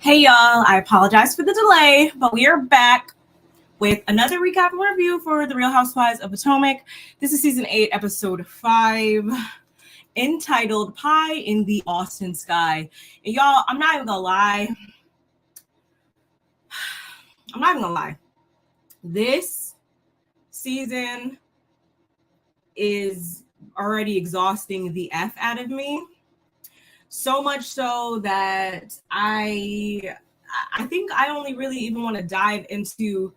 Hey y'all, I apologize for the delay, but we are back with another recap and review for The Real Housewives of Potomac. This is season 8, episode 5, entitled Pie in the Austin Sky. And y'all, I'm not even gonna lie. This season is already exhausting the F out of me. So much so that I think I only really even want to dive into,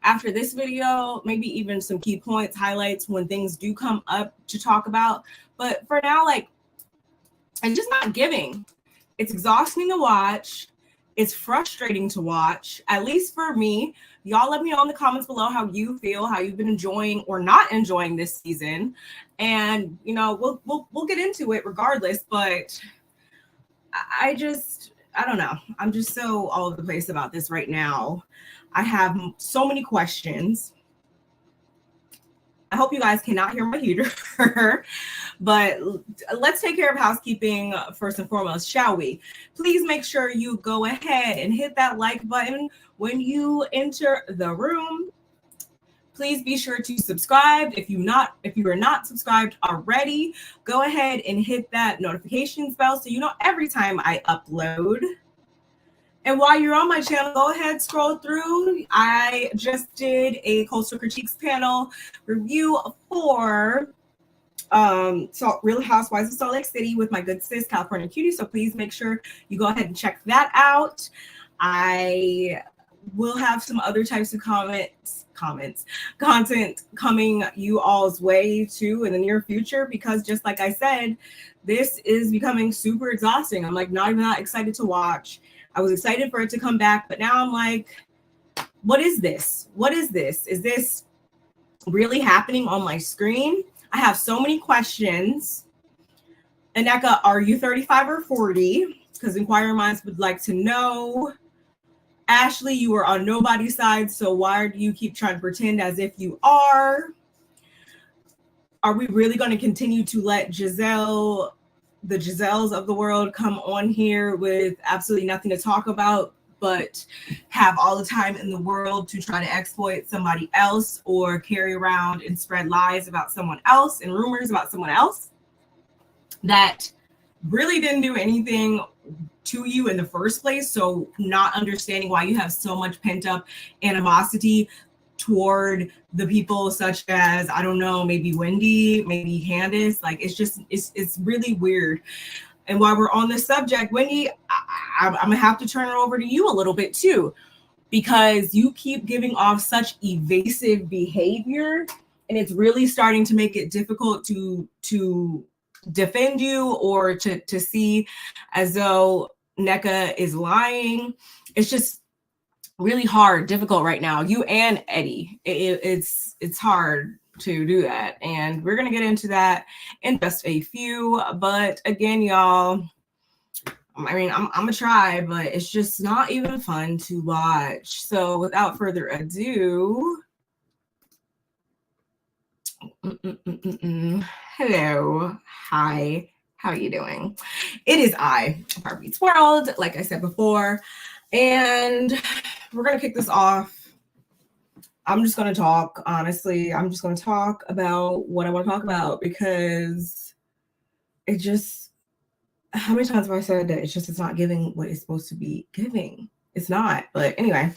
after this video, maybe even some key points, highlights when things do come up to talk about. But for now, like, it's just not giving. It's exhausting to watch. It's frustrating to watch, at least for me. Y'all let me know in the comments below how you feel, how you've been enjoying or not enjoying this season. And, you know, we'll get into it regardless, but I don't know. I'm just so all over the place about this right now. I have so many questions. I hope you guys cannot hear my heater, but let's take care of housekeeping first and foremost, shall we? Please make sure you go ahead and hit that like button when you enter the room. Please be sure to subscribe. If you are not subscribed already, go ahead and hit that notifications bell so you know every time I upload. And while you're on my channel, go ahead, scroll through. I just did a Coastal Critiques panel review for Real Housewives of Salt Lake City with my good sis, California Cutie. So please make sure you go ahead and check that out. I will have some other types of content coming you all's way too in the near future, because just like I said, this is becoming super exhausting. I'm like not even that excited to watch. I was excited for it to come back, but now I'm like, what is this? What is this? Is this really happening on my screen? I have so many questions. Aneka, are you 35 or 40? Because inquiring minds would like to know. Ashley, you were on nobody's side, so why do you keep trying to pretend as if you are? Are we really going to continue to let Gizelle, the Gizelles of the world, come on here with absolutely nothing to talk about, but have all the time in the world to try to exploit somebody else or carry around and spread lies about someone else and rumors about someone else that really didn't do anything to you in the first place? So not understanding why you have so much pent up animosity toward the people such as, I don't know, maybe Wendy, maybe Candiace. Like, it's really weird. And while we're on this subject, Wendy, I'm gonna have to turn it over to you a little bit too, because you keep giving off such evasive behavior, and it's really starting to make it difficult to defend you or to see as though Nneka is lying. It's just really hard, difficult right now. You and Eddie, it's hard to do that, and we're gonna get into that in just a few. But again, y'all, I mean, I'm gonna try, but it's just not even fun to watch. So without further ado, hello, hi, how are you doing? It is I, Barb Meets World, like I said before, and we're gonna kick this off. I'm just gonna talk, honestly. I'm just gonna talk about what I want to talk about, because it just, how many times have I said that it's not giving what it's supposed to be giving? It's not. But anyway,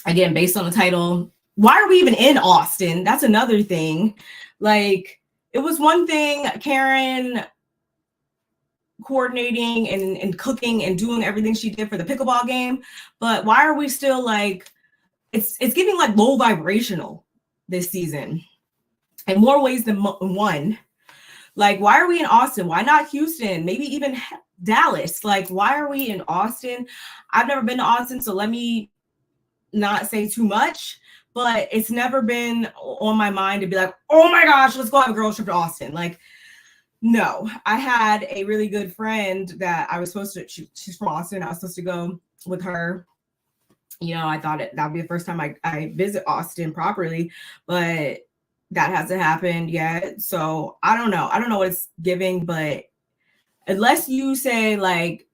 again, based on the title, why are we even in Austin? That's another thing. Like, it was one thing, Karen coordinating and cooking and doing everything she did for the pickleball game, but why are we still like, it's giving like low vibrational this season in more ways than one. Like, why are we in Austin? Why not Houston? Maybe even Dallas? Like, why are we in Austin? I've never been to Austin, so let me not say too much, but it's never been on my mind to be like, oh my gosh, let's go have a girls trip to Austin. Like, no. I had a really good friend that I was supposed to, she's from Austin, I was supposed to go with her. You know, I thought that would be the first time I visit Austin properly, but that hasn't happened yet. So I don't know what it's giving, but unless you say like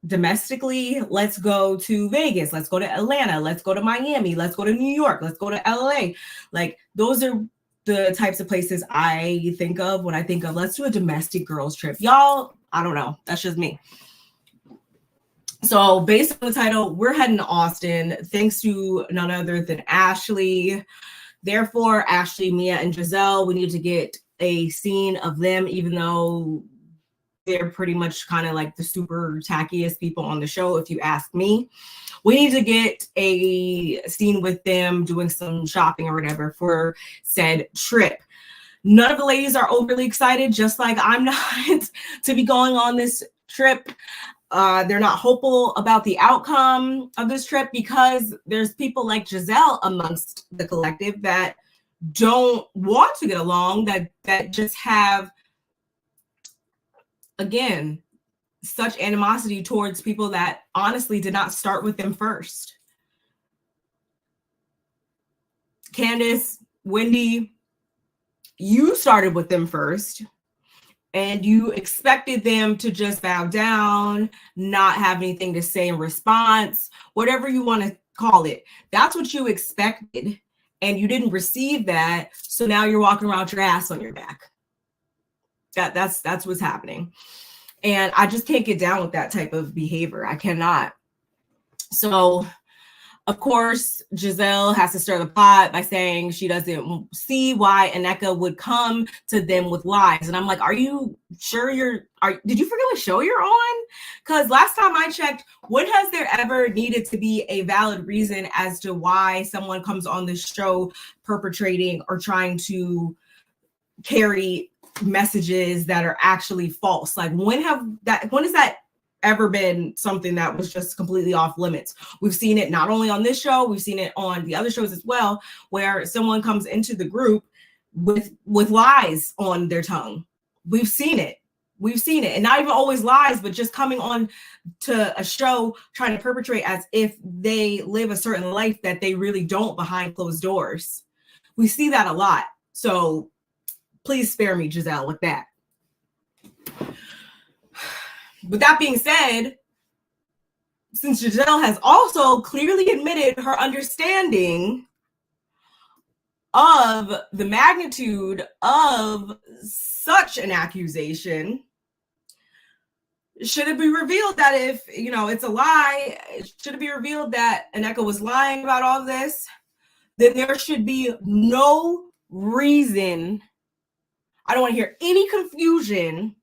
domestically, let's go to Vegas, let's go to Atlanta, let's go to Miami, let's go to New York, let's go to LA. Like, those are the types of places I think of when I think of let's do a domestic girls trip. Y'all, I don't know. That's just me. So based on the title, we're heading to Austin, thanks to none other than Ashley. Therefore, Ashley, Mia, and Gizelle, we need to get a scene of them, even though they're pretty much kind of like the super tackiest people on the show, if you ask me. We need to get a scene with them doing some shopping or whatever for said trip. None of the ladies are overly excited, just like I'm not, to be going on this trip. They're not hopeful about the outcome of this trip because there's people like Gizelle amongst the collective that don't want to get along, that just have, again, such animosity towards people that honestly did not start with them first. Candiace, Wendy, you started with them first, and you expected them to just bow down, not have anything to say in response, whatever you want to call it. That's what you expected, and you didn't receive that, so now you're walking around with your ass on your back. That's what's happening. And I just can't get down with that type of behavior. I cannot. So, of course, Gizelle has to stir the pot by saying she doesn't see why Nneka would come to them with lies. And I'm like, are you sure did you forget what show you're on? Because last time I checked, when has there ever needed to be a valid reason as to why someone comes on this show perpetrating or trying to carry messages that are actually false? Like, when has that ever been something that was just completely off limits? We've seen it not only on this show, we've seen it on the other shows as well, where someone comes into the group with lies on their tongue. We've seen it, and not even always lies, but just coming on to a show trying to perpetrate as if they live a certain life that they really don't behind closed doors. We see that a lot. So please spare me, Gizelle, with that. With that being said, since Gizelle has also clearly admitted her understanding of the magnitude of such an accusation, should it be revealed that if, it's a lie, should it be revealed that Nneka was lying about all of this, then there should be no reason. I don't want to hear any confusion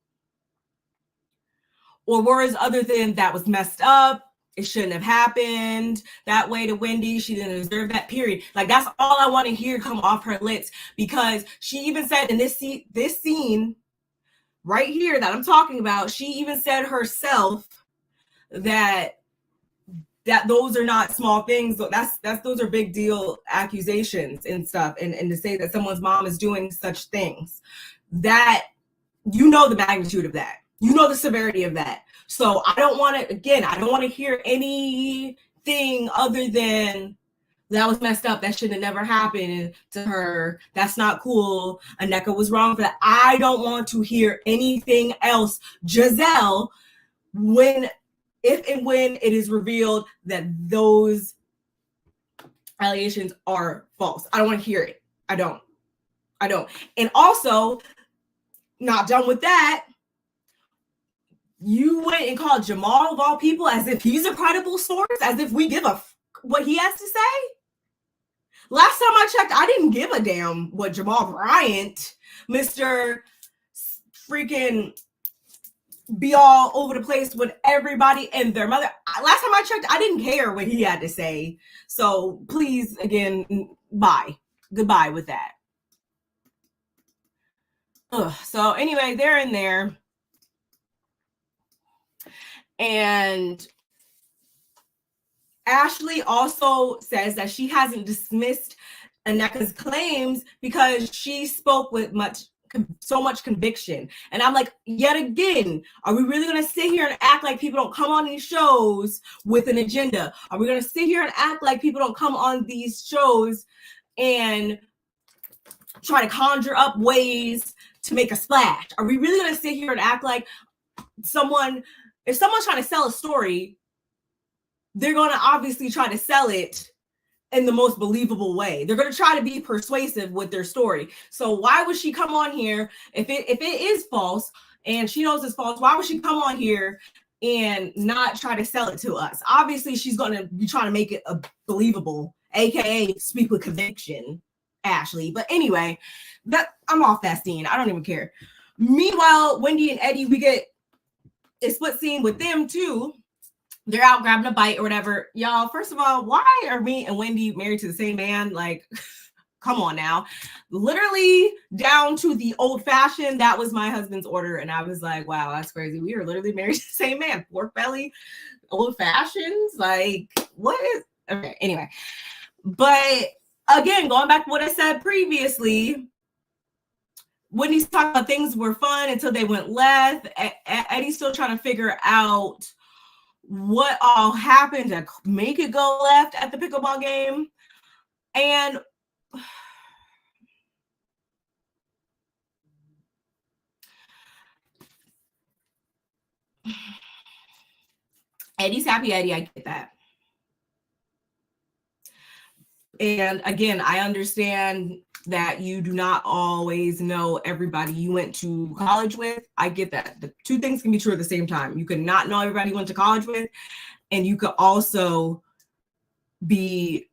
or words other than that was messed up. It shouldn't have happened that way to Wendy. She didn't deserve that, period. Like, that's all I want to hear come off her lips, because she even said in this scene right here that I'm talking about, she even said herself that those are not small things. Those are big deal accusations and stuff. And to say that someone's mom is doing such things, that the magnitude of that, the severity of that. So I don't want to hear anything other than that was messed up. That should have never happened to her. That's not cool. Nneka was wrong for that. I don't want to hear anything else, Gizelle, if and when it is revealed that those allegations are false. I don't want to hear it. I don't. And also, not done with that, you went and called Jamal, of all people, as if he's a credible source, as if we give what he has to say. Last time I checked, I didn't give a damn what Jamal Bryant, Mr. freaking be all over the place with everybody and their mother. Last time I checked, I didn't care what he had to say. So please, again, goodbye with that. So anyway, they're in there, and Ashley also says that she hasn't dismissed Nneka's claims because she spoke with so much conviction. And I'm like, yet again, are we really going to sit here and act like people don't come on these shows with an agenda? Are we going to sit here and act like people don't come on these shows and try to conjure up ways to make a splash? Are we really going to sit here and act like someone if someone's trying to sell a story, they're going to obviously try to sell it in the most believable way. They're going to try to be persuasive with their story. So why would she come on here if it is false and she knows it's false? Why would she come on here and not try to sell it to us? Obviously, she's going to be trying to make it believable, aka speak with conviction, Ashley. But anyway, I'm off that scene. I don't even care. Meanwhile, Wendy and Eddie, we get a split scene with them too. They're out grabbing a bite or whatever. Y'all, first of all, why are me and Wendy married to the same man? Like, come on now. Literally down to the old fashioned. That was my husband's order. And I was like, wow, that's crazy. We are literally married to the same man. Pork belly, old fashions. Like, what is... Okay, anyway. But again, going back to what I said previously, Wendy's talking about things were fun until they went left. Eddie's still trying to figure out what all happened to make it go left at the pickleball game. And Eddie's happy Eddie, I get that. And again, I understand that you do not always know everybody you went to college with. I get that. The two things can be true at the same time. You could not know everybody you went to college with, and you could also be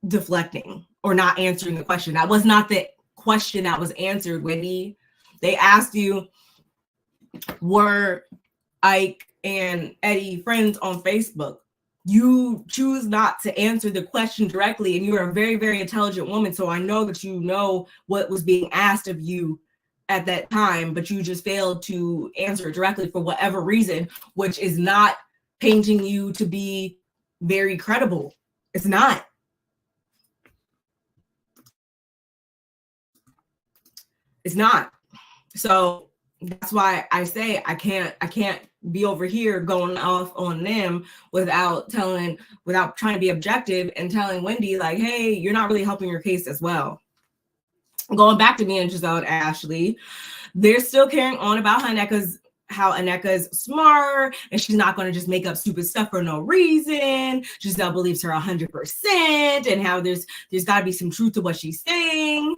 deflecting or not answering the question. That was not the question that was answered, Wendy. They asked you, were Ike and Eddie friends on Facebook? You choose not to answer the question directly, and you're a very, very intelligent woman. So I know that you know what was being asked of you at that time, but you just failed to answer it directly for whatever reason, which is not painting you to be very credible. It's not. It's not. So that's why I say I can't be over here going off on them without trying to be objective and telling Wendy, like, hey, you're not really helping your case as well. Going back to me and Gizelle and Ashley, they're still carrying on about how Aneka's smart and she's not going to just make up stupid stuff for no reason. Gizelle believes her 100% and how there's got to be some truth to what she's saying.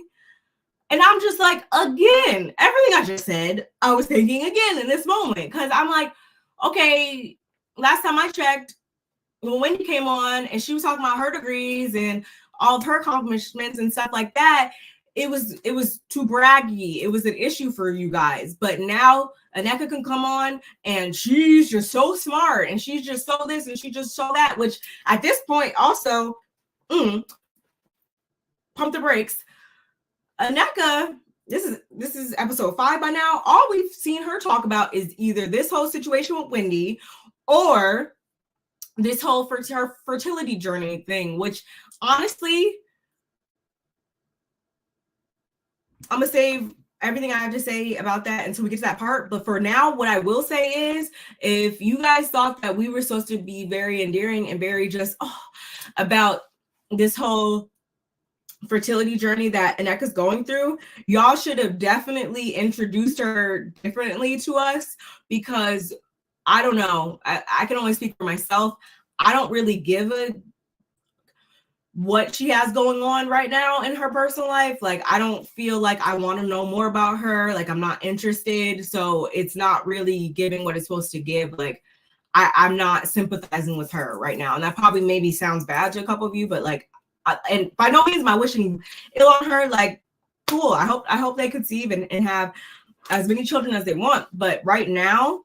And I'm just like, again, everything I just said, I was thinking again in this moment. Because I'm like, okay, last time I checked, when Wendy came on and she was talking about her degrees and all of her accomplishments and stuff like that, it was too braggy. It was an issue for you guys. But now Aneka can come on and she's just so smart and she's just so this and she just so that, which at this point also, pump the brakes. Aneka, this is episode 5 by now. All we've seen her talk about is either this whole situation with Wendy or this whole her fertility journey thing, which honestly, I'm going to save everything I have to say about that until we get to that part. But for now, what I will say is, if you guys thought that we were supposed to be very endearing and very just about this whole fertility journey that Aneka's going through, y'all should have definitely introduced her differently to us, because I don't know, I can only speak for myself. I don't really give a what she has going on right now in her personal life. Like, I don't feel like I want to know more about her. Like, I'm not interested. So it's not really giving what it's supposed to give. Like, I'm not sympathizing with her right now. And that probably maybe sounds bad to a couple of you, but like, and by no means am I wishing ill on her. Like, cool. I hope they conceive and have as many children as they want. But right now,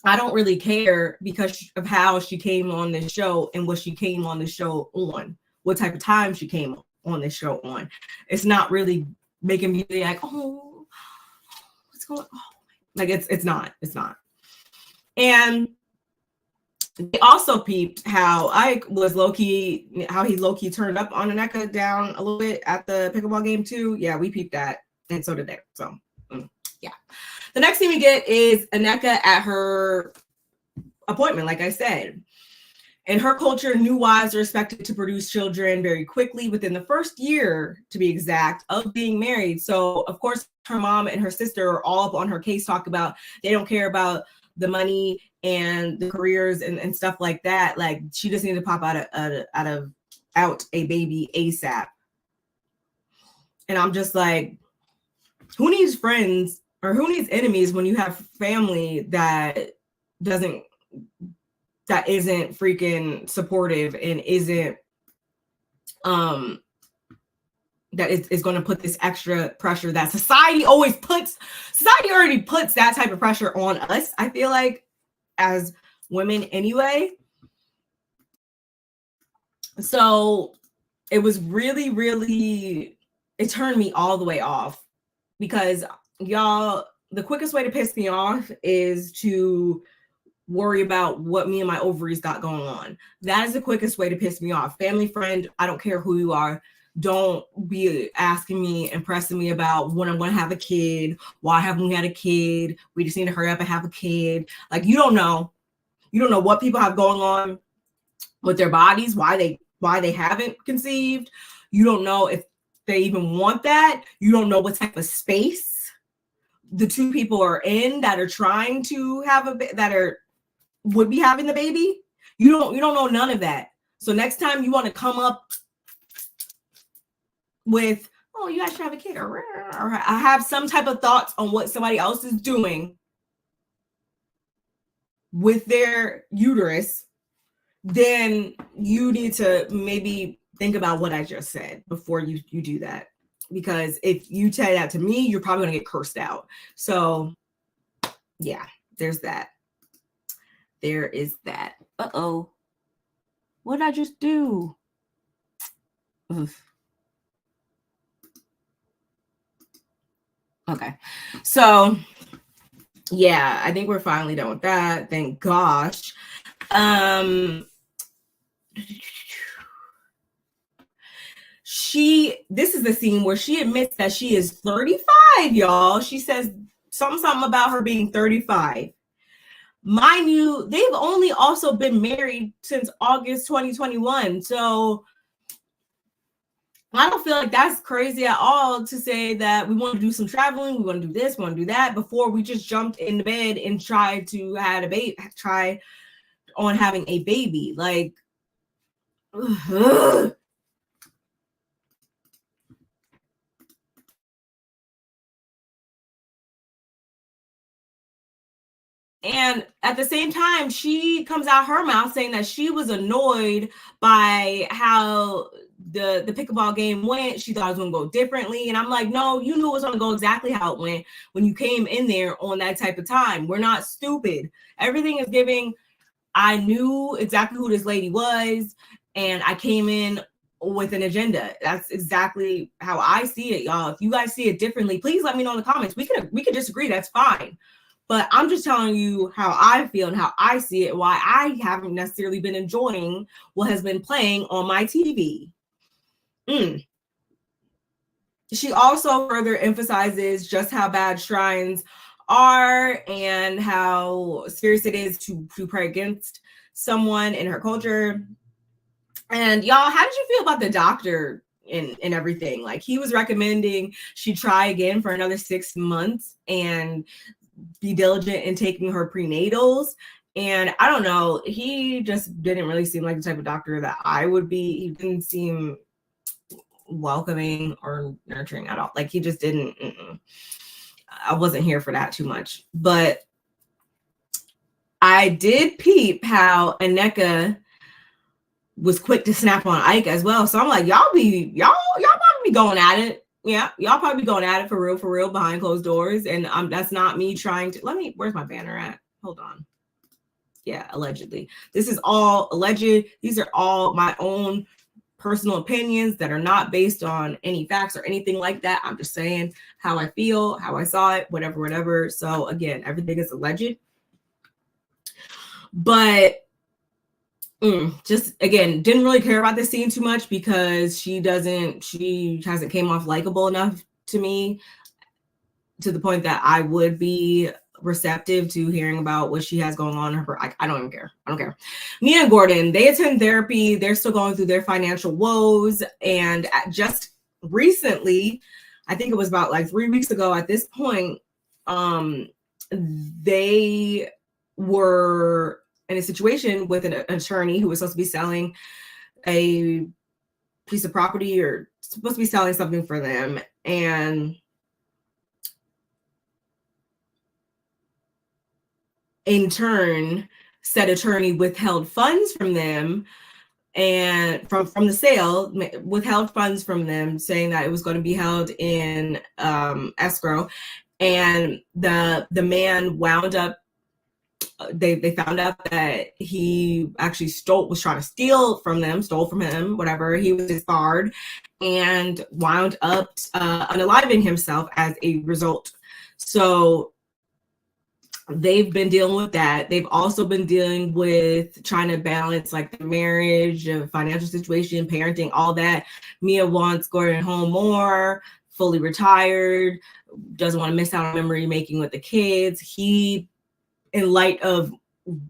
I don't really care because of how she came on this show and what she came on the show on, what type of time she came on this show on. It's not really making me like, oh, what's going on? Like, it's not. And they also peeped how Ike was how he low-key turned up on Aneka down a little bit at the pickleball game too. Yeah, we peeped that, and so did they. So, yeah. The next thing we get is Aneka at her appointment, like I said. In her culture, new wives are expected to produce children very quickly within the first year, to be exact, of being married. So, of course, her mom and her sister are all up on her case, talk about they don't care about the money and the careers and stuff like that. Like, she just needs to pop out a baby ASAP. And I'm just like, who needs friends or who needs enemies when you have family that isn't freaking supportive and isn't that is going to put this extra pressure that society already puts that type of pressure on us, I feel like, as women anyway. So it was really, really, it turned me all the way off, because y'all, the quickest way to piss me off is to worry about what me and my ovaries got going on. That is the quickest way to piss me off. Family, friend, I don't care who you are. Don't be asking me and pressing me about when I'm going to have a kid. Why haven't we had a kid? We just need to hurry up and have a kid. Like, you don't know what people have going on with their bodies, why they haven't conceived. You don't know if they even want that. You don't know what type of space the two people are in that are trying to have would be having the baby. You don't know none of that. So next time you want to come up with, oh, you guys should have a kid, or I have some type of thoughts on what somebody else is doing with their uterus, then you need to maybe think about what I just said before you do that. Because if you say that to me, you're probably going to get cursed out. So yeah, there's that. There is that. Uh-oh. What did I just do? Ugh. Okay. So yeah, I think we're finally done with that. Thank gosh. This is the scene where she admits that she is 35, y'all. She says something about her being 35. Mind you, they've only also been married since August 2021. So I don't feel like that's crazy at all to say that we want to do some traveling, we want to do this, we want to do that, before we just jumped in the bed and tried to try on having a baby. Like, ugh. And at the same time, she comes out her mouth saying that she was annoyed by how the pickleball game went. She thought it was going to go differently. And I'm like, no, you knew it was going to go exactly how it went when you came in there on that type of time. We're not stupid. Everything is giving. I knew exactly who this lady was, and I came in with an agenda. That's exactly how I see it, y'all. If you guys see it differently, please let me know in the comments. We could disagree. That's fine. But I'm just telling you how I feel and how I see it, why I haven't necessarily been enjoying what has been playing on my TV. She also further emphasizes just how bad shrines are and how serious it is to pray against someone in her culture. And y'all, how did you feel about the doctor and everything? Like, he was recommending she try again for another 6 months and be diligent in taking her prenatals. And I don't know, he just didn't really seem like the type of doctor that I would be. He didn't seem welcoming or nurturing at all. Like, he just didn't. I wasn't here for that too much. But I did peep how Aneka was quick to snap on Ike as well. So I'm like, y'all probably be going at it. Yeah, y'all probably be going at it for real behind closed doors. And that's not me trying to, where's my banner at? Hold on. Yeah, allegedly. This is all alleged. These are all my own personal opinions that are not based on any facts or anything like that. I'm just saying how I feel, how I saw it, whatever. So again, everything is alleged. But just again, didn't really care about this scene too much because she hasn't came off likable enough to me to the point that I would be receptive to hearing about what she has going on in her. I don't even care. I don't care. Mia and Gordon, they attend therapy. They're still going through their financial woes. And just recently, I think it was about like 3 weeks ago at this point, they were in a situation with an attorney who was supposed to be selling a piece of property or supposed to be selling something for them. And in turn, said attorney withheld funds from them and from the sale, withheld funds from them, saying that it was going to be held in escrow. And the man wound up, they found out that he actually was trying to stole from him, whatever. He was disbarred and wound up unaliving himself as a result. So they've been dealing with that. They've also been dealing with trying to balance like the marriage, financial situation, parenting, all that. Mia wants Gordon home more, fully retired, doesn't want to miss out on memory making with the kids. He, in light of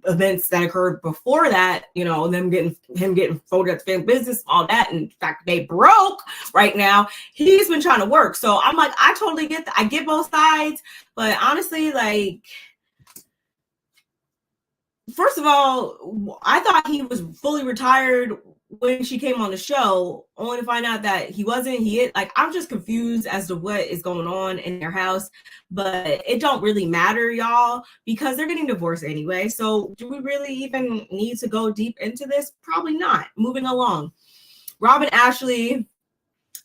events that occurred before that, you know, him getting folded at the family business, all that, and in fact they broke right now, he's been trying to work. So I'm like, I totally get that. I get both sides, but honestly, like, first of all, I thought he was fully retired when she came on the show, only to find out that he wasn't. I'm just confused as to what is going on in their house, but it don't really matter, y'all, because they're getting divorced anyway. So do we really even need to go deep into this? Probably not. Moving along. Robyn, Ashley,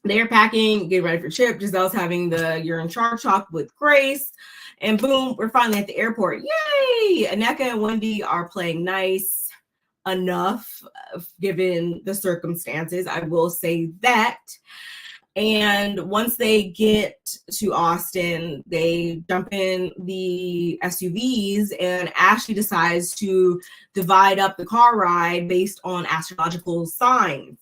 they're packing, getting ready for Chip. Gizelle's having the You're in Charge talk with Grace. And boom, we're finally at the airport. Yay! Aneka and Wendy are playing nice enough, given the circumstances. I will say that. And once they get to Austin, they jump in the SUVs, and Ashley decides to divide up the car ride based on astrological signs.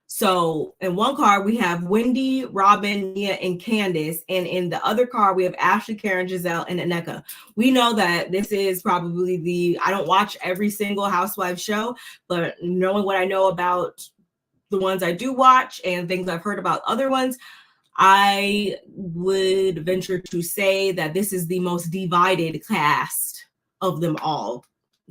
So in one car, we have Wendy, Robyn, Mia, and Candiace. And in the other car, we have Ashley, Karen, Gizelle, and Aneka. We know that this is probably I don't watch every single Housewives show, but knowing what I know about the ones I do watch and things I've heard about other ones, I would venture to say that this is the most divided cast of them all,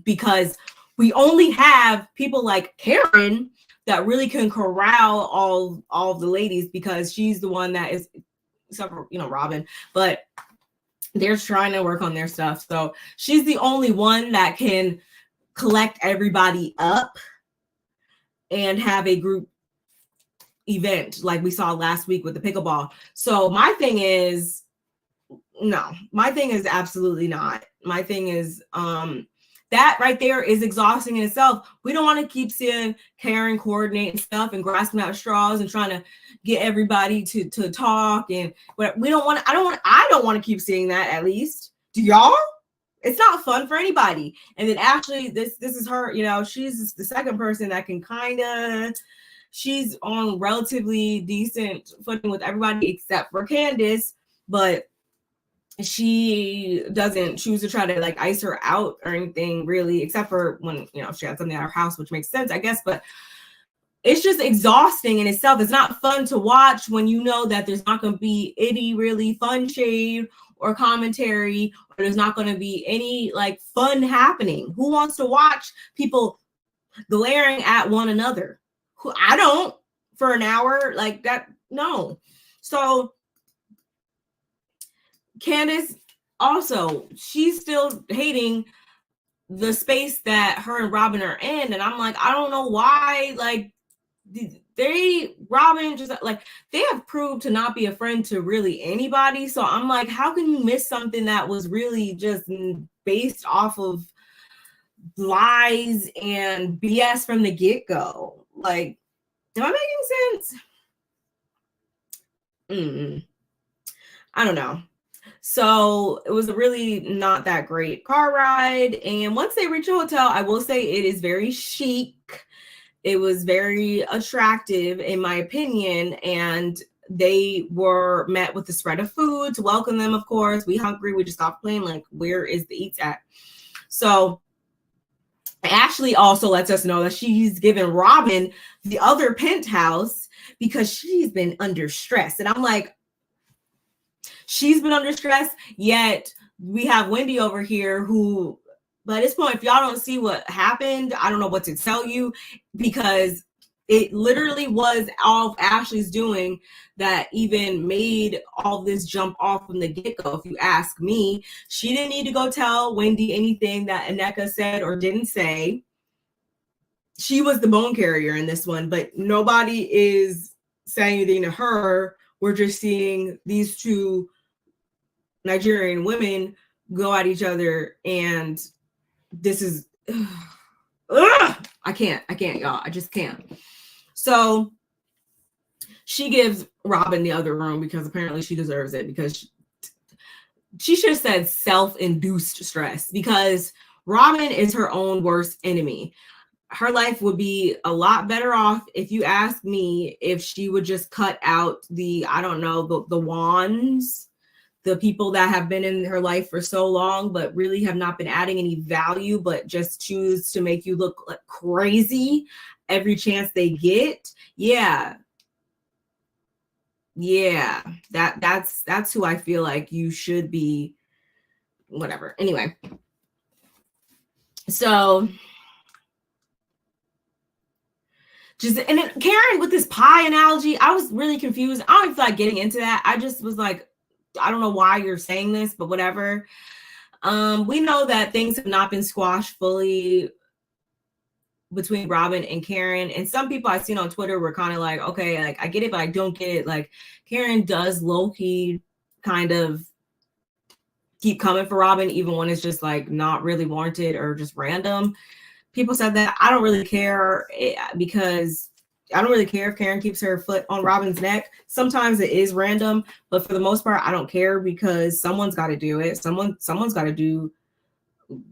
because we only have people like Karen that really can corral all of the ladies, because she's the one that is, except for, you know, Robyn, but they're trying to work on their stuff. So she's the only one that can collect everybody up and have a group event like we saw last week with the pickleball. So my thing is absolutely not. My thing is, that right there is exhausting in itself. We don't want to keep seeing Karen coordinating stuff and grasping out straws and trying to get everybody to talk. But we don't want to, I don't want to keep seeing that, at least. Do y'all? It's not fun for anybody. And then Ashley, this is her, you know, she's the second person that can she's on relatively decent footing with everybody except for Candiace, but she doesn't choose to try to like ice her out or anything really, except for when, you know, she had something at her house, which makes sense, I guess. But it's just exhausting in itself. It's not fun to watch when you know that there's not going to be any really fun shade or commentary, or there's not going to be any like fun happening. Who wants to watch people glaring at one another? I don't, for an hour like that. No. So Candiace also, she's still hating the space that her and Robyn are in. And I'm like, I don't know why, like, Robyn just like, they have proved to not be a friend to really anybody. So I'm like, how can you miss something that was really just based off of lies and BS from the get-go? Like, am I making sense? I don't know. So it was a really not that great car ride. And once they reach the hotel, I will say it is very chic. It was very attractive, in my opinion. And they were met with the spread of food to welcome them, of course. We hungry. We just got playing, like, where is the eats at? So Ashley also lets us know that she's given Robyn the other penthouse because she's been under stress. And I'm like, she's been under stress, yet we have Wendy over here who But at this point, if y'all don't see what happened, I don't know what to tell you, because it literally was all of Ashley's doing that even made all this jump off from the get-go. If you ask me, she didn't need to go tell Wendy anything that Aneka said or didn't say. She was the bone carrier in this one, but nobody is saying anything to her. We're just seeing these two Nigerian women go at each other, and this is I can't, y'all. I just can't. So she gives Robyn the other room because apparently she deserves it, because she should have said self-induced stress, because Robyn is her own worst enemy. Her life would be a lot better off, if you ask me, if she would just cut out the, I don't know, the wands, the people that have been in her life for so long, but really have not been adding any value, but just choose to make you look like crazy every chance they get. Yeah. That's who I feel like you should be. Whatever. Anyway. So just, and then Karen with this pie analogy, I was really confused. I don't even feel like getting into that. I just was like, I don't know why you're saying this, but whatever. We know that things have not been squashed fully between Robyn and Karen. And some people I've seen on Twitter were kind of like, okay, like I get it, but I don't get it. Like Karen does low-key kind of keep coming for Robyn, even when it's just like not really warranted or just random. People said that. I don't really care, because I don't really care if Karen keeps her foot on Robyn's neck. Sometimes it is random, but for the most part, I don't care, because someone's got to do it. Someone's got to do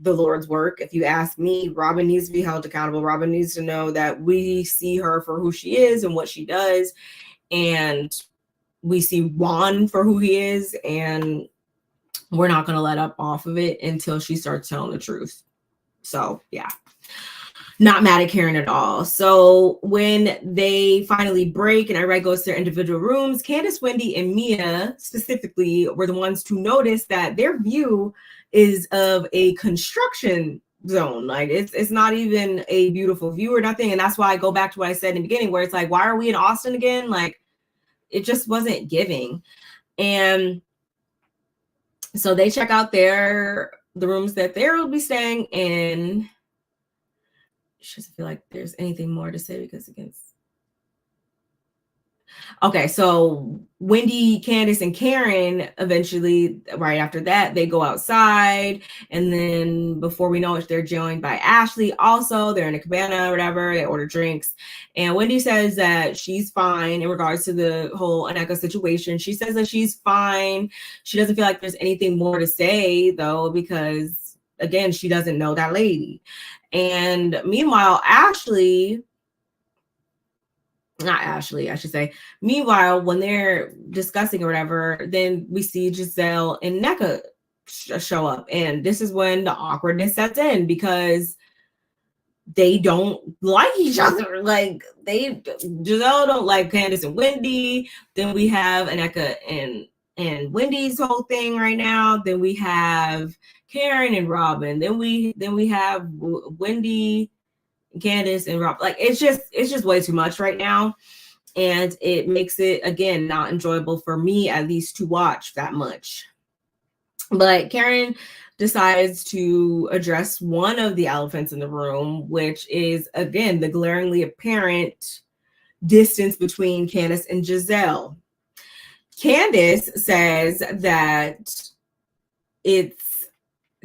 the Lord's work. If you ask me, Robyn needs to be held accountable. Robyn needs to know that we see her for who she is and what she does, and we see Juan for who he is, and we're not going to let up off of it until she starts telling the truth. So yeah, not mad at Karen at all. So when they finally break and everybody goes to their individual rooms, Candiace, Wendy, and Mia specifically were the ones to notice that their view is of a construction zone. Like it's not even a beautiful view or nothing. And that's why I go back to what I said in the beginning, where it's like, why are we in Austin again? Like it just wasn't giving. And so they check out the rooms that they will be staying in. She doesn't feel like there's anything more to say, because against. Okay, so Wendy, Candiace, and Karen eventually, right after that, they go outside. And then before we know it, they're joined by Ashley. Also, they're in a cabana or whatever. They order drinks. And Wendy says that she's fine in regards to the whole Aneka situation. She says that she's fine. She doesn't feel like there's anything more to say, though, because, again, she doesn't know that lady. And meanwhile, meanwhile, when they're discussing or whatever, then we see Gizelle and Nneka show up. And this is when the awkwardness sets in, because they don't like each other. Like Gizelle don't like Candiace and Wendy. Then we have Nneka and Wendy's whole thing right now. Then we have Karen and Robyn. Then we have Wendy, Candiace, and Rob. Like it's just way too much right now, and it makes it, again, not enjoyable for me, at least, to watch that much. But Karen decides to address one of the elephants in the room, which is, again, the glaringly apparent distance between Candiace and Gizelle. Candiace says that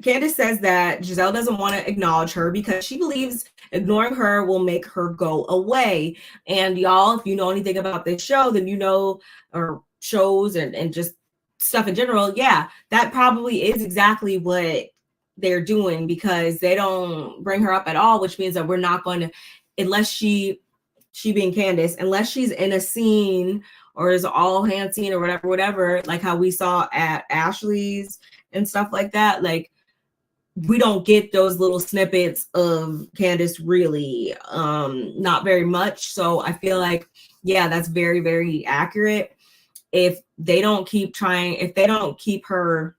Gizelle doesn't want to acknowledge her because she believes ignoring her will make her go away. And y'all, if you know anything about this show, then you know, or shows and just stuff in general, yeah, that probably is exactly what they're doing, because they don't bring her up at all, which means that we're not going to, unless she being Candiace, unless she's in a scene or is all hand scene or whatever, like how we saw at Ashley's and stuff like that, like we don't get those little snippets of Candiace, really, not very much. So I feel like, yeah, that's very, very accurate. If they don't keep her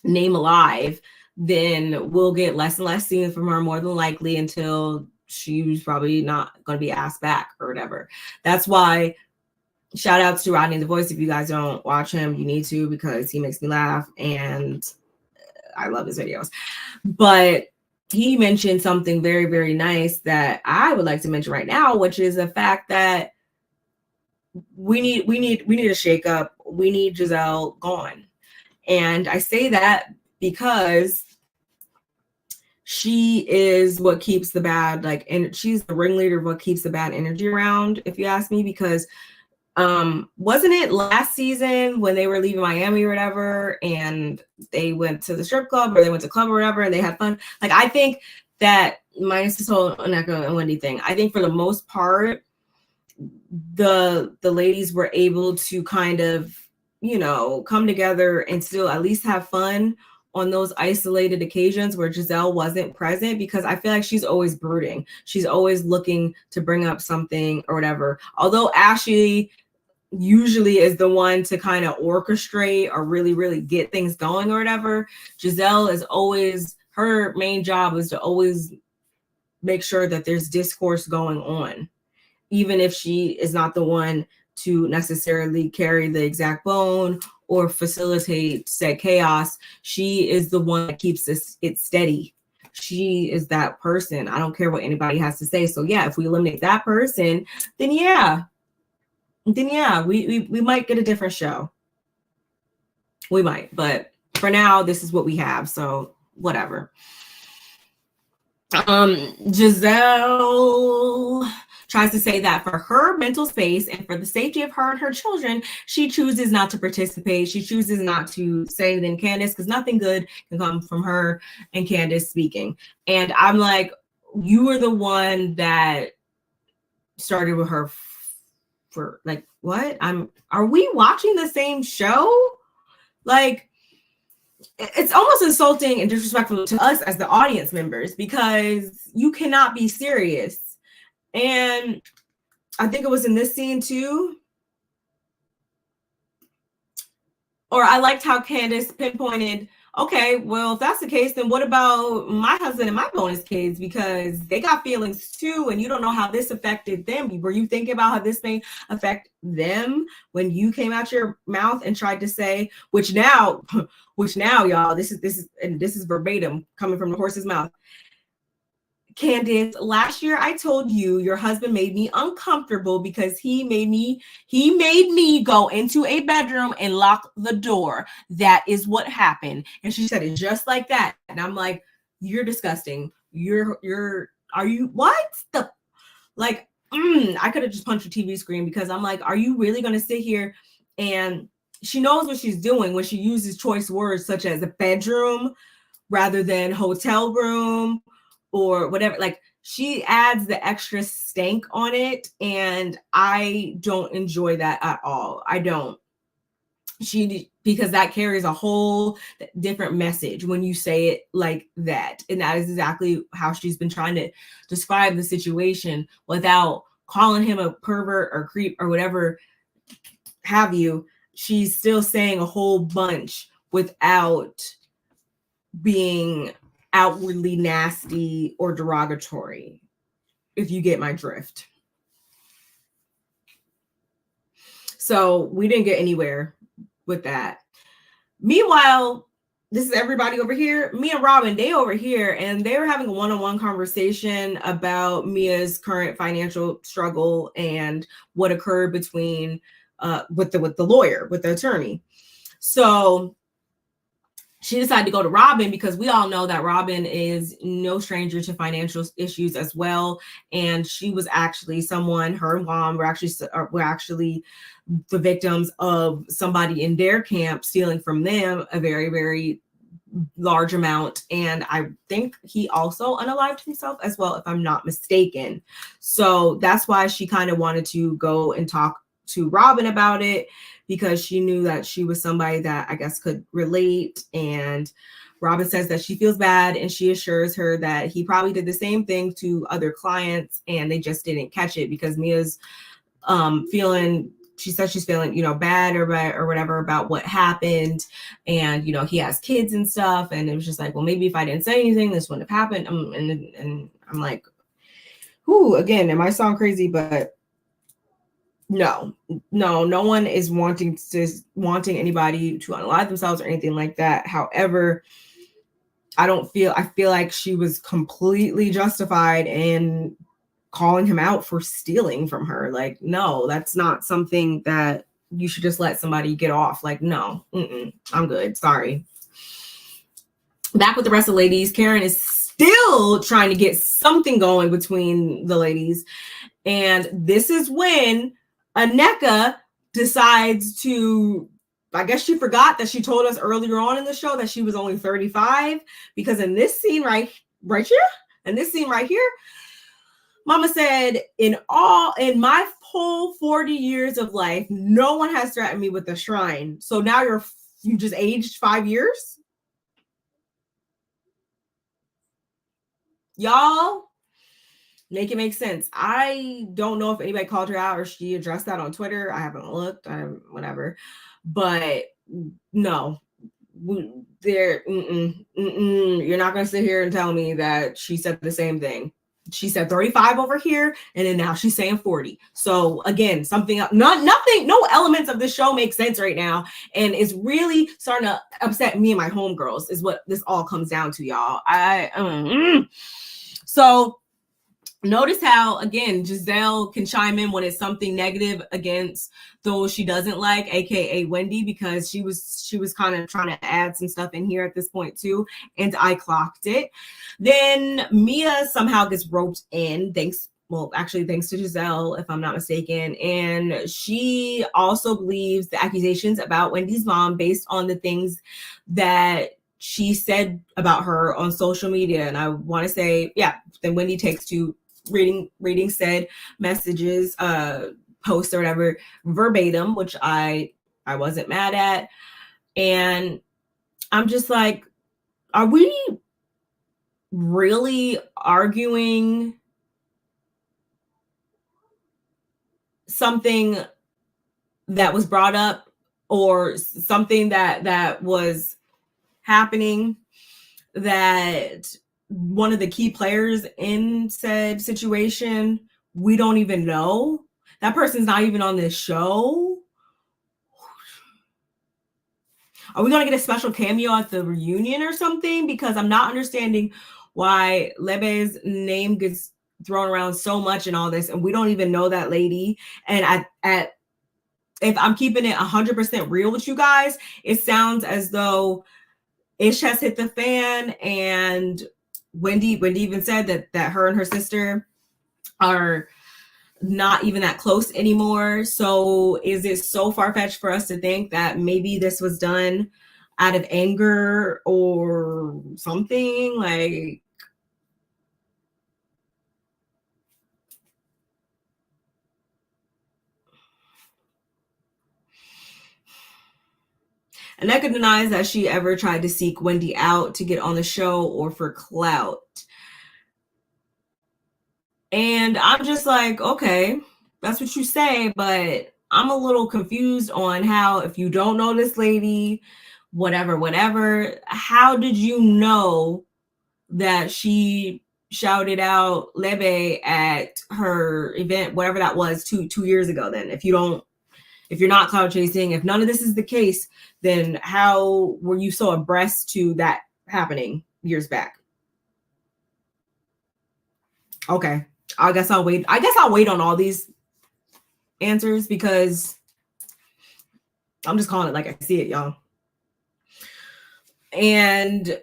name alive, then we'll get less and less scenes from her, more than likely, until she's probably not going to be asked back or whatever. That's why, shout outs to Rodney the Voice. If you guys don't watch him, you need to, because he makes me laugh and I love his videos. But he mentioned something very, very nice that I would like to mention right now, which is the fact that we need a shakeup. We need Gizelle gone. And I say that because she is what keeps the bad, and she's the ringleader of what keeps the bad energy around, if you ask me, because wasn't it last season when they were leaving Miami or whatever, and they went to the strip club, or they went to club or whatever, and they had fun? Like, I think that, minus this whole Oneka and Wendy thing, I think for the most part, the ladies were able to kind of, come together and still at least have fun on those isolated occasions where Gizelle wasn't present, because I feel like she's always brooding. She's always looking to bring up something or whatever. Although Ashley usually is the one to kind of orchestrate or really, really get things going or whatever, Gizelle is always, her main job is to always make sure that there's discourse going on, even if she is not the one to necessarily carry the exact bone or facilitate said chaos. She is the one that keeps it steady. She is that person. I don't care what anybody has to say. So yeah, if we eliminate that person, then yeah, we might get a different show. We might, but for now, this is what we have. So whatever. Gizelle tries to say that for her mental space and for the safety of her and her children, she chooses not to participate. She chooses not to say anything to Candiace, because nothing good can come from her and Candiace speaking. And I'm like, you were the one that started with her for like, what? Are we watching the same show? Like, it's almost insulting and disrespectful to us as the audience members, because you cannot be serious. And I think it was in this scene too. Or I liked how Candiace pinpointed, okay, well, if that's the case, then what about my husband and my bonus kids? Because they got feelings too, and you don't know how this affected them. Were you thinking about how this may affect them when you came out your mouth and tried to say, which now, y'all, this is verbatim coming from the horse's mouth. Candiace, last year I told you your husband made me uncomfortable because he made me go into a bedroom and lock the door. That is what happened. And she said it just like that. And I'm like, you're disgusting. Are you what the like? I could have just punched a TV screen, because I'm like, are you really going to sit here? And she knows what she's doing when she uses choice words such as a bedroom rather than hotel room or whatever. Like, she adds the extra stank on it, and I don't enjoy that at all. I don't. Because that carries a whole different message when you say it like that. And that is exactly how she's been trying to describe the situation without calling him a pervert or creep or whatever have you. She's still saying a whole bunch without being outwardly nasty or derogatory, if you get my drift. So we didn't get anywhere with that. Meanwhile, this is everybody over here. Me and Robyn, they over here, and they were having a one-on-one conversation about Mia's current financial struggle and what occurred between with the lawyer, with the attorney. So she decided to go to Robyn, because we all know that Robyn is no stranger to financial issues as well. And she was actually someone, her and mom were actually the victims of somebody in their camp stealing from them a very, very large amount. And I think he also unalived himself as well, if I'm not mistaken. So that's why she kind of wanted to go and talk to Robyn about it, because she knew that she was somebody that I guess could relate. And Robyn says that she feels bad, and she assures her that he probably did the same thing to other clients and they just didn't catch it, because Mia's feeling she said she's feeling, bad or whatever about what happened. And, he has kids and stuff. And it was just like, well, maybe if I didn't say anything, this wouldn't have happened. And I'm like, whoo, again, it might sound crazy, but no one is wanting anybody to unalive themselves or anything like that. However, I feel like she was completely justified in calling him out for stealing from her. Like, no, that's not something that you should just let somebody get off. Like, no, I'm good. Sorry. Back with the rest of the ladies, Karen is still trying to get something going between the ladies. And this is when Aneka decides to, I guess she forgot that she told us earlier on in the show that she was only 35, because in this scene right here, Mama said, in my whole 40 years of life, no one has threatened me with a shrine. So now you just aged 5 years? Y'all, make it make sense. I don't know if anybody called her out or she addressed that on Twitter. I haven't looked, whatever. But no, you're not going to sit here and tell me that she said the same thing. She said 35 over here, and then now she's saying 40. So again, no elements of this show make sense right now, and it's really starting to upset me and my homegirls is what this all comes down to, y'all. So notice how, again, Gizelle can chime in when it's something negative against those she doesn't like, aka Wendy, because she was kind of trying to add some stuff in here at this point too, and I clocked it. Then Mia somehow gets roped in, thanks to Gizelle, if I'm not mistaken, and she also believes the accusations about Wendy's mom based on the things that she said about her on social media. And I want to say, then Wendy takes to reading said messages, posts or whatever verbatim, which I wasn't mad at. And I'm just like, are we really arguing something that was brought up or something that was happening that one of the key players in said situation, we don't even know? That person's not even on this show. Are we going to get a special cameo at the reunion or something? Because I'm not understanding why Lebe's name gets thrown around so much in all this, and we don't even know that lady. And if I'm keeping it 100% real with you guys, it sounds as though Ish has hit the fan, and Wendy even said that her and her sister are not even that close anymore. So is it so far-fetched for us to think that maybe this was done out of anger or something? Like, Aneka denies that she ever tried to seek Wendy out to get on the show or for clout. And I'm just like, okay, that's what you say, but I'm a little confused on how, if you don't know this lady, whatever, how did you know that she shouted out Lebe at her event, whatever that was, two years ago? Then if you're not cloud chasing, if none of this is the case, then how were you so abreast to that happening years back? Okay, I guess I'll wait on all these answers because I'm just calling it like I see it, y'all. And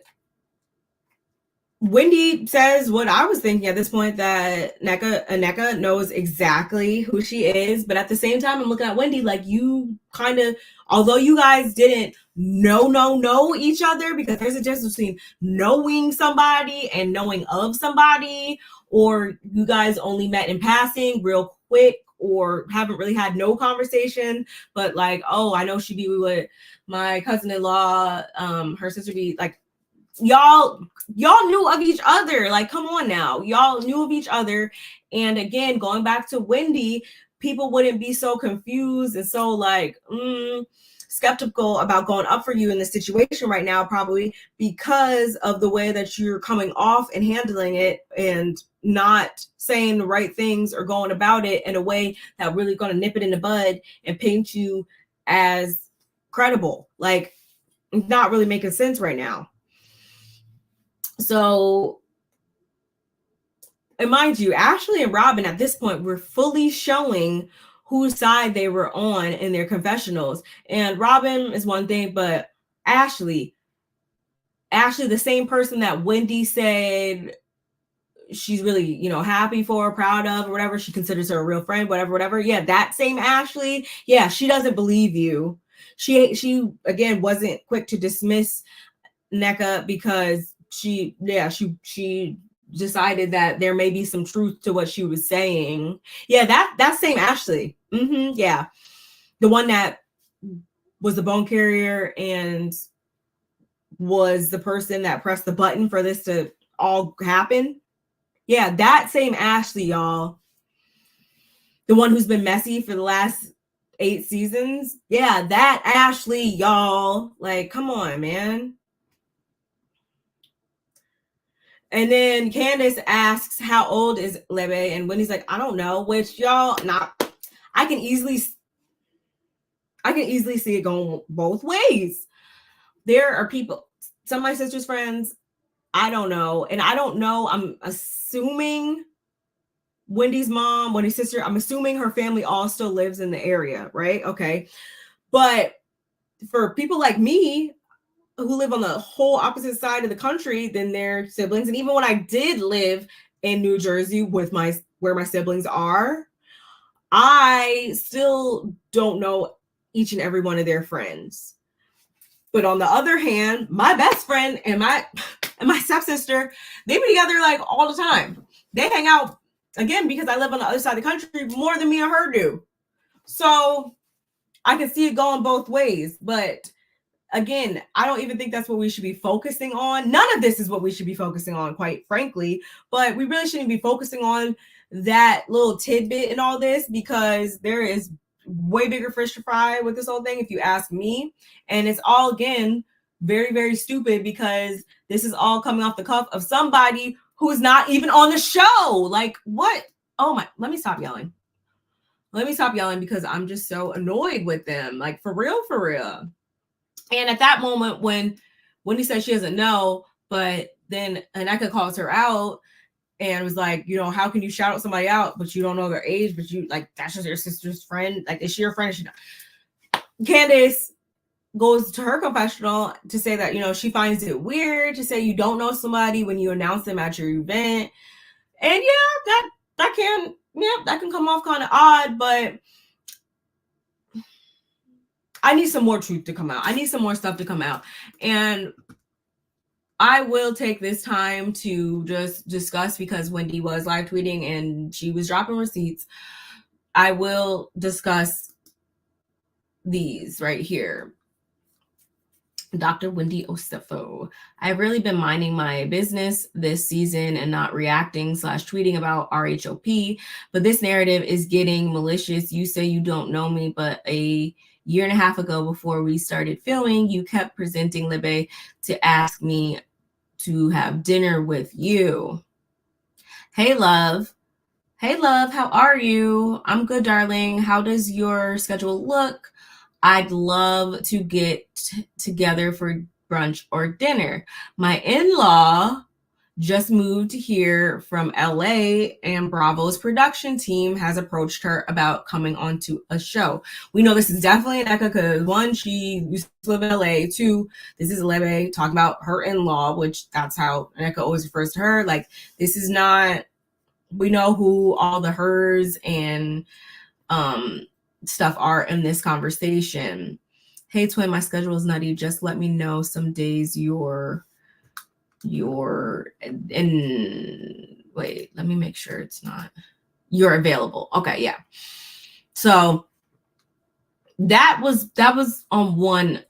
Wendy says what I was thinking at this point, that Aneka knows exactly who she is. But at the same time, I'm looking at Wendy like, you kind of, although you guys didn't know each other, because there's a difference between knowing somebody and knowing of somebody, or you guys only met in passing real quick, or haven't really had no conversation, but like, oh, I know she'd be with my cousin-in-law, her sister be like, y'all knew of each other. Like, come on now, y'all knew of each other. And again, going back to Wendy, people wouldn't be so confused and so like skeptical about going up for you in this situation right now, probably because of the way that you're coming off and handling it and not saying the right things or going about it in a way that really going to nip it in the bud and paint you as credible. Like, not really making sense right now. So, and mind you, Ashley and Robyn at this point were fully showing whose side they were on in their confessionals. And Robyn is one thing, but Ashley, the same person that Wendy said she's really, you know, happy for, proud of, or whatever, she considers her a real friend, whatever. Yeah, that same Ashley, yeah, she doesn't believe you. She again wasn't quick to dismiss Nneka because she decided that there may be some truth to what she was saying. Yeah, that same Ashley. Yeah. The one that was the bone carrier and was the person that pressed the button for this to all happen. Yeah, that same Ashley, y'all. The one who's been messy for the last 8 seasons. Yeah, that Ashley, y'all. Like, come on, man. And then Candiace asks, how old is Lebe? And Wendy's like, I don't know, which y'all, I can easily see it going both ways. There are people, some of my sister's friends, I don't know. And I don't know, I'm assuming Wendy's mom, Wendy's sister, I'm assuming her family all still lives in the area, right? Okay. But for people like me, who live on the whole opposite side of the country than their siblings. And even when I did live in New Jersey with where my siblings are, I still don't know each and every one of their friends. But on the other hand, my best friend and my stepsister, they be together like all the time. They hang out, again, because I live on the other side of the country, more than me and her do. So I can see it going both ways. But again, I don't even think that's what we should be focusing on. None of this is what we should be focusing on, quite frankly. But we really shouldn't be focusing on that little tidbit in all this, because there is way bigger fish to fry with this whole thing, if you ask me. And it's all, again, very, very stupid, because this is all coming off the cuff of somebody who is not even on the show. Like, what? Oh my, let me stop yelling. Because I'm just so annoyed with them. Like, for real. And at that moment, when Wendy said she doesn't know, but then Nneka calls her out and was like, you know, how can you shout out somebody out, but you don't know their age, but you, like, that's just your sister's friend. Like, is she your friend? Candiace goes to her confessional to say that, you know, she finds it weird to say you don't know somebody when you announce them at your event. And yeah, that can come off kind of odd, but I need some more truth to come out. I need some more stuff to come out. And I will take this time to just discuss, because Wendy was live tweeting and she was dropping receipts. I will discuss these right here. Dr. Wendy Osefo. I've really been minding my business this season and not reacting / tweeting about RHOP, but this narrative is getting malicious. You say you don't know me, but a year and a half ago, before we started filming, you kept presenting Lebe to ask me to have dinner with you. Hey, love. How are you? I'm good, darling. How does your schedule look? I'd love to get together for brunch or dinner. My in-law just moved here from LA, and Bravo's production team has approached her about coming onto a show. We know this is definitely Nneka, because 1, she used to live in LA. 2, this is Lebe talking about her in-law, which that's how Nneka always refers to her. Like, this is not, we know who all the hers and stuff are in this conversation. Hey, twin, my schedule is nutty. Just let me know some days you're in. Wait, let me make sure it's not you're available. Okay, yeah. So that was on one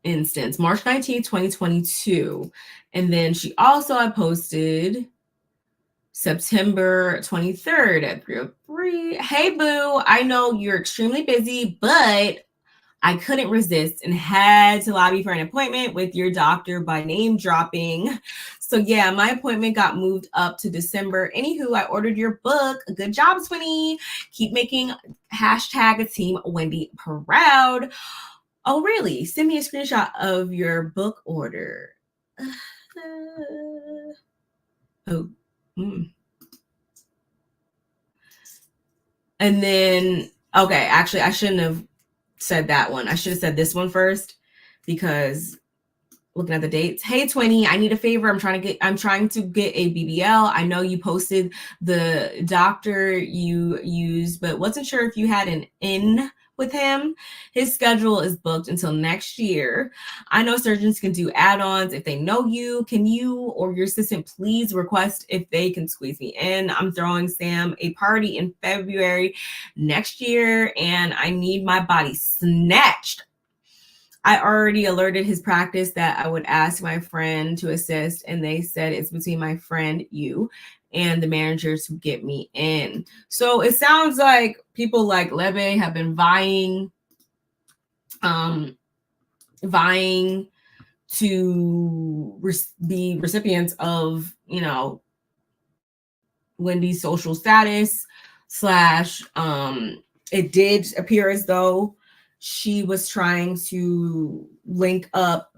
instance, March 19th, 2022. And then she also had posted September 23rd at 3:03. Hey, boo, I know you're extremely busy, but I couldn't resist and had to lobby for an appointment with your doctor by name dropping. So yeah, my appointment got moved up to December. Anywho, I ordered your book. Good job, Swinny. Keep making hashtag Team Wendy proud. Oh, really? Send me a screenshot of your book order. Oh. And then, okay, actually, I shouldn't have said that one. I should have said this one first because looking at the dates. Hey, 20, I need a favor. I'm trying to get a BBL. I know you posted the doctor you used, but wasn't sure if you had an in with him. His schedule is booked until next year. I know surgeons can do add-ons if they know you. Can you or your assistant please request if they can squeeze me in? I'm throwing Sam a party in February next year, and I need my body snatched. I already alerted his practice that I would ask my friend to assist, and they said it's between my friend, you, and the manager to get me in. So it sounds like people like Lebe have been vying to be recipients of, Wendy's social status / it did appear as though she was trying to link up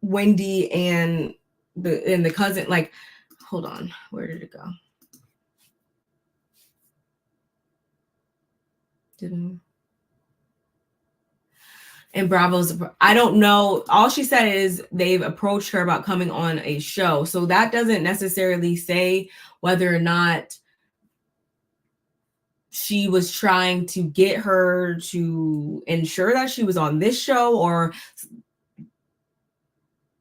Wendy and the cousin. Like, hold on, where did it go? And Bravo's, I don't know. All she said is they've approached her about coming on a show. So that doesn't necessarily say whether or not she was trying to get her to ensure that she was on this show, or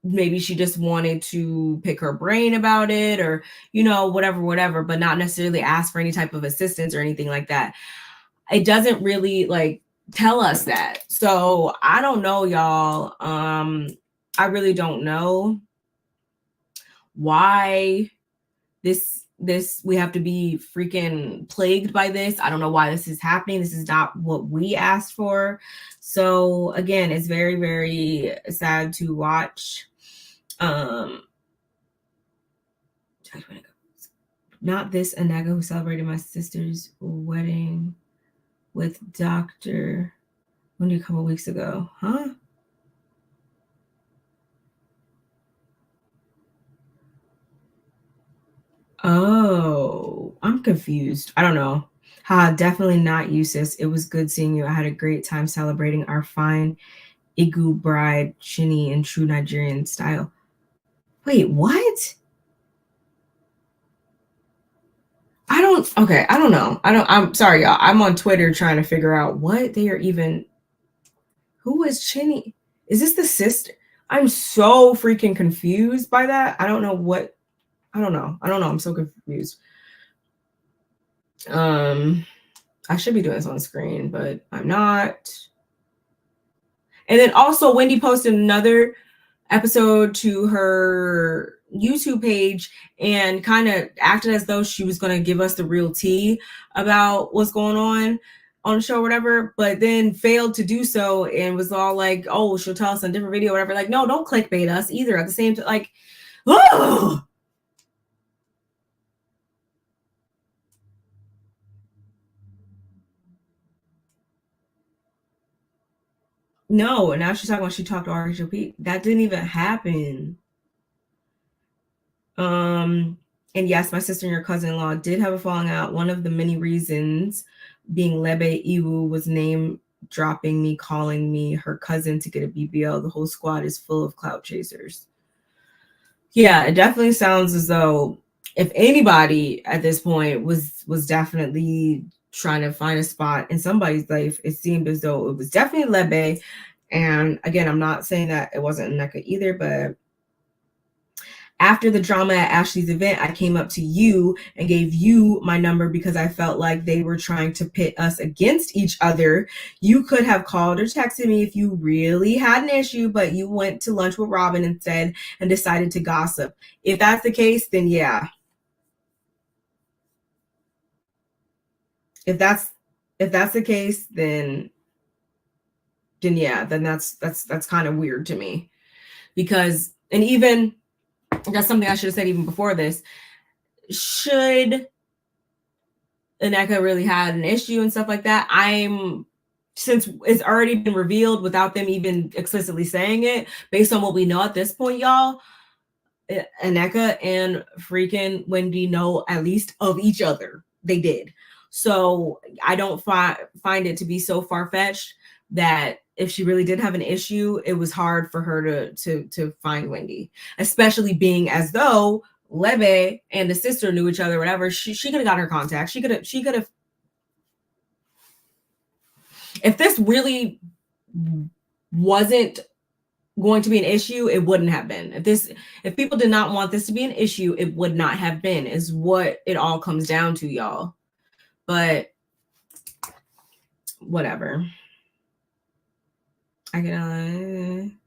maybe she just wanted to pick her brain about it, or, whatever, but not necessarily ask for any type of assistance or anything like that. It doesn't really tell us that. So I don't know, y'all. I really don't know why this we have to be freaking plagued by this. I don't know why this is happening. This is not what we asked for. So again, it's very, very sad to watch. Not this Anaga who celebrated my sister's wedding with Dr. Wendy a couple weeks ago. Huh? Oh, I'm confused. I don't know. Definitely not you, sis. It was good seeing you. I had a great time celebrating our fine Igu bride, Chini, in true Nigerian style. Wait, what? I don't know. I'm sorry, y'all. I'm on Twitter trying to figure out what they are even. Who is Chini? Is this the sister? I'm so freaking confused by that. I don't know. I'm so confused. I should be doing this on screen, but I'm not. And then also Wendy posted another episode to her YouTube page and kind of acted as though she was going to give us the real tea about what's going on the show or whatever, but then failed to do so and was all like, oh, she'll tell us in a different video or whatever. Like, no, don't clickbait us either at the same time. Like, oh! No, and now she's talking about she talked to RHOP. That didn't even happen. And yes, my sister and your cousin-in-law did have a falling out. One of the many reasons being Lebe Iwu was name dropping me, calling me her cousin to get a BBL. The whole squad is full of clout chasers. Yeah, it definitely sounds as though if anybody at this point was definitely trying to find a spot in somebody's life, it seemed as though it was definitely Lebe. And again, I'm not saying that it wasn't Nneka either, but after the drama at Ashley's event, I came up to you and gave you my number because I felt like they were trying to pit us against each other. You could have called or texted me if you really had an issue, but you went to lunch with Robyn instead and decided to gossip. If that's the case, then yeah. if that's the case, then yeah, then that's kind of weird to me. Because, and even that's something I should have said even before this, should Nneka really had an issue and stuff like that, since it's already been revealed without them even explicitly saying it, based on what we know at this point, y'all, Nneka and freaking Wendy know at least of each other. They did. So I don't find it to be so far-fetched that if she really did have an issue, it was hard for her to find Wendy, especially being as though Lebe and the sister knew each other, whatever. She could have got her contact. She could have. If this really wasn't going to be an issue, it wouldn't have been. If people did not want this to be an issue, it would not have been, is what it all comes down to, y'all. But whatever. I can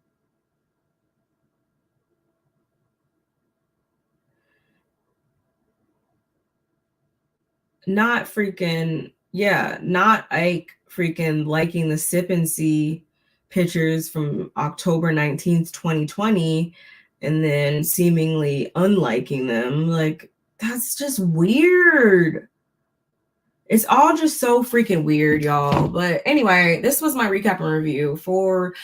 not freaking, yeah, not like freaking liking the sip and see pictures from October 19th, 2020, and then seemingly unliking them. Like, that's just weird. It's all just so freaking weird, y'all. But anyway, this was my recap and review for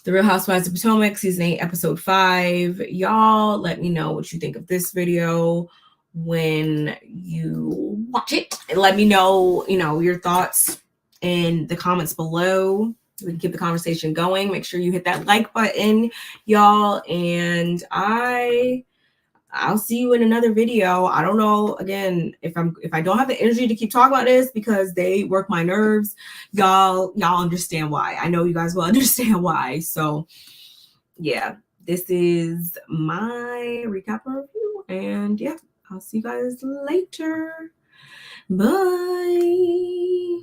The Real Housewives of Potomac, Season 8, Episode 5. Y'all, let me know what you think of this video when you watch it. Let me know, your thoughts in the comments below. We can keep the conversation going. Make sure you hit that like button, y'all. And I'll see you in another video. I don't know, again, if I don't have the energy to keep talking about this because they work my nerves, y'all understand why. I know you guys will understand why. So yeah, this is my recap and review. And yeah, I'll see you guys later. Bye.